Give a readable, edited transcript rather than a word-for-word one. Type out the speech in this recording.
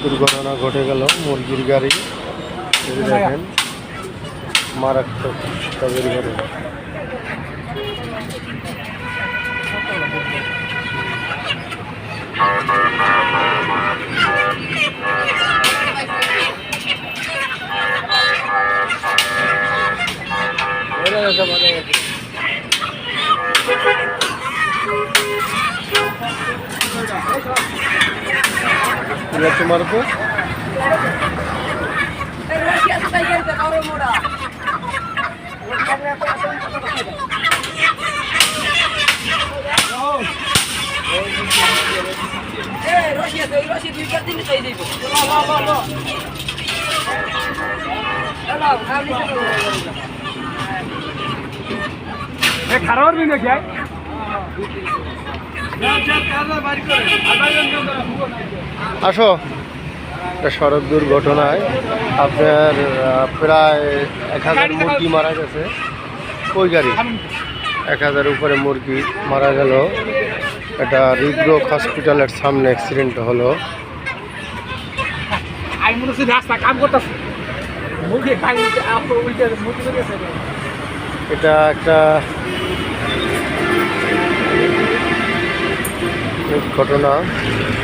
দুর্ঘটনা ঘটে গেল মুরগির গাড়ি দেখেন মারাত্মক দুর্ঘটনা। তোমার তো খারাপ দিন দেখি আসো। সড়ক দুর্ঘটনায় আপনার প্রায় 1000 মুরগি মারা গেছে। ওই গাড়ি 1000 উপরে মুরগি মারা গেল। এটা হৃদরোগ হসপিটালের সামনে অ্যাক্সিডেন্ট হলো। এটা একটা ঘটনা।